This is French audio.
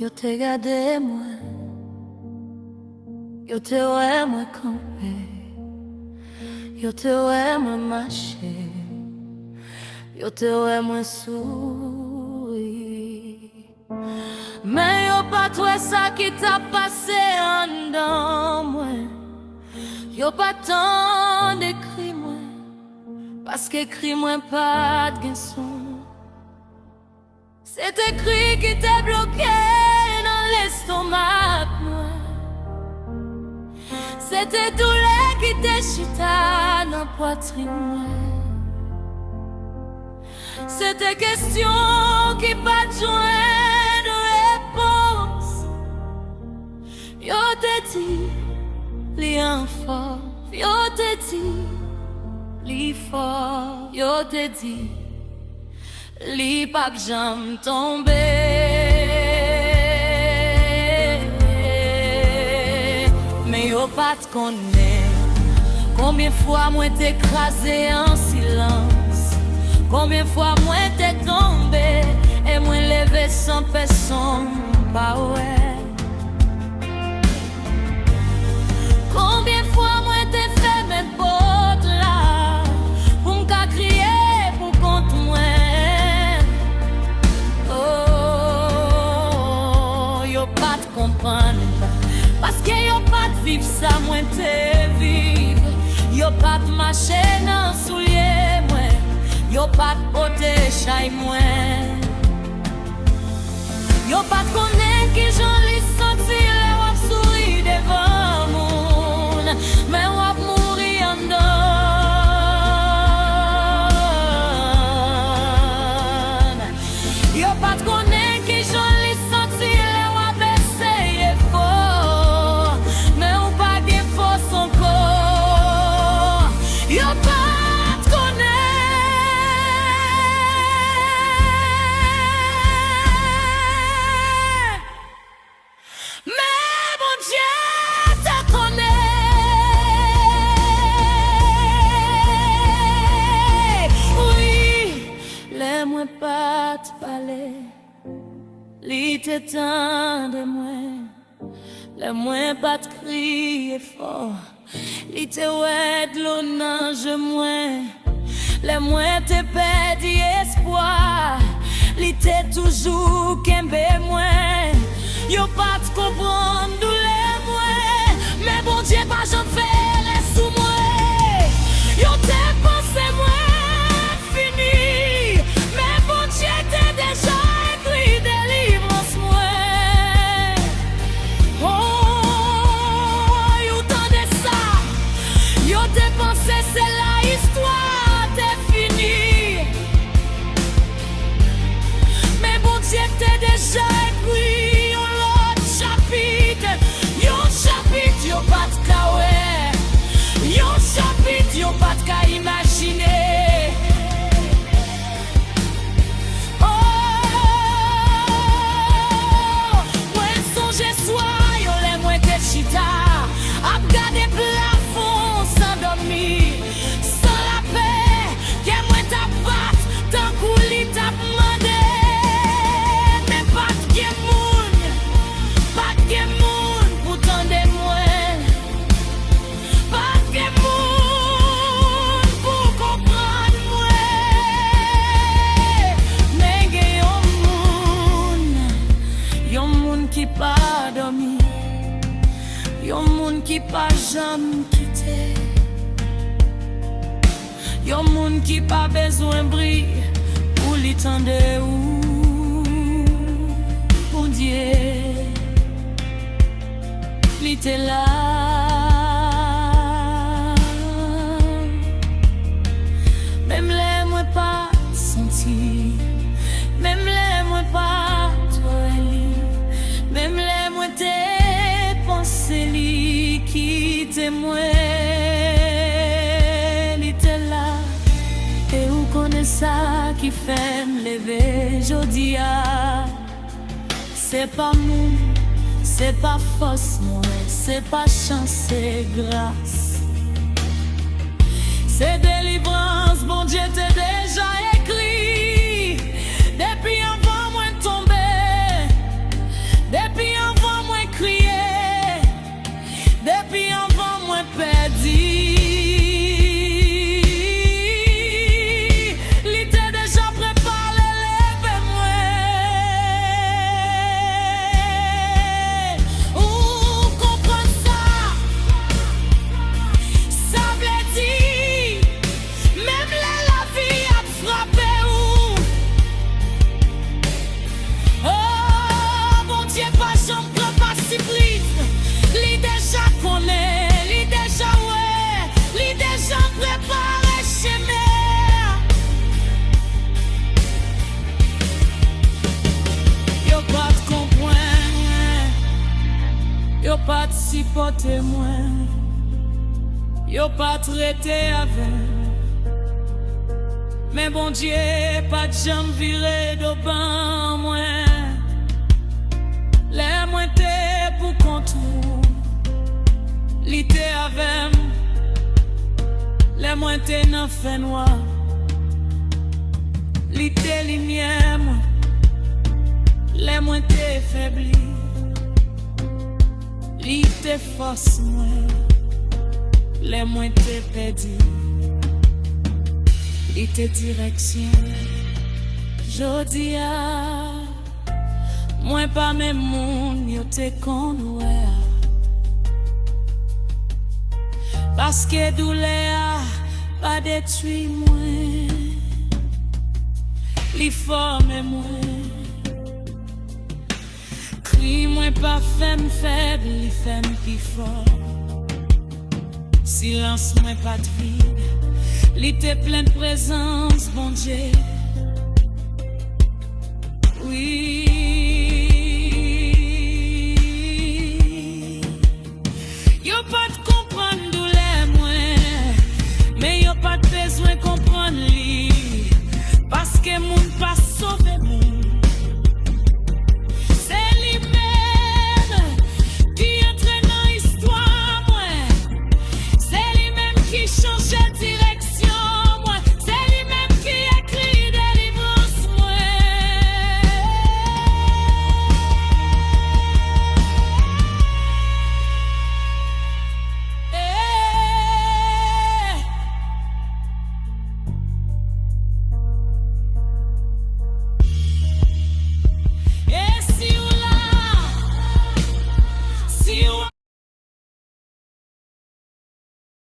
Yo te gade mwen, yo te wè mwen kampe, yo te wè mwen mache, yo te wè mwen souri. Men yo pa twe sa ki ta pase an dan mwen, yo pa tan dekri mwen, paske kri mwen pat gen son. C'est écrit qui t'est bloqué dans l'estomac moi. C'était tout lait qui t'est chita dans la poitrine moi. C'était question qui pas de joint de réponse. Yo te dit, li en fort. Yo te dit, li fort. Yo te dit, li pa j'am tombe. Mais yo pas te connaît. Combien fois moi t'écrasé en silence, combien fois moi t'es tombé et moi levé sans personne pas ouais. Combien fois moi t'es fait mes potes là pour m'ka crier pour contre moi. Parce que yo pas de vivre ça, moi te vive. Yo pas de marcher dans soulier, moi. Yo pas de porter chay, moi. Yo pas de connaître qui j'en li senti le wap souri devant moun, mais wap mouri en don. Yo pas de connaître qui j'en li senti le wap essaye fort, mais ou pas gen force encore. Yo pas de connaître, mais bon Dieu te connaît. Oui, les moins pas te parler. Li te tende mwen, le mwen pas te crier fort. Li te wè d'lò nan je mwen, le mwen te perdi espoir. Li te toujours kembe mwen, yo pas te comprendre douleur mwen. Mais bon Dieu pas j'en fais les sous mwen, yo te pensé mwen fini. Mais bon Dieu te déjà écrit des livres mwen. Oh, yo tande ça, yo te pensé c'est la histoire t'est finie. Mais bon Dieu te déjà écrit un autre chapitre. Yo chapitre yo pas de ka ouais, yo chapitre yo pas de ka imaginer. Oh, moi songe soir yo les moins que chita, ap gade plafond sans dormir, sans la paix que moi t'a bat, tant kou li t'a demandé. Mais pas de gen moun pour tande moi, pas de gen moun pour comprendre moi. Mais gen yon moun qui pas dormi, yon moun qui pas jamais quitté, yon moun qui pas besoin briller pour li tande ou pour Dieu. Li te là, même les moi pas senti, même les moi pas toili, même les moi te pensé li quitte moi. Li te là, et ou connaît ça qui fait me lever jodia. C'est pas moun, c'est pas force moi, c'est pas chance, c'est grâce, c'est délivrance. Bon Dieu t'es déjà écrit depuis avant moi tomber. pas supporté moi, yo pas traité avec. Mais bon Dieu, pas de jambe viré d'auban moi. Les moins t'es pour contour, l'ité avec. Les moins t'es n'en fait noir, l'ité lumière. Les moins t'es faibli, l'ité force moi. Les moins t'es perdu, l'ité direction. Jodi a, moi pas même moun yo te konoué. Parce que douleur pas détruit moi, li forme moi. Cri moi pas femme faible, li femme qui fort. Silence moi pas de vide, li te plein de présence, bon Dieu. Oui. Yo pas de comprendre douleur moi, mais yo pas de besoin comprendre li. Parce que moun pas sauvé moi,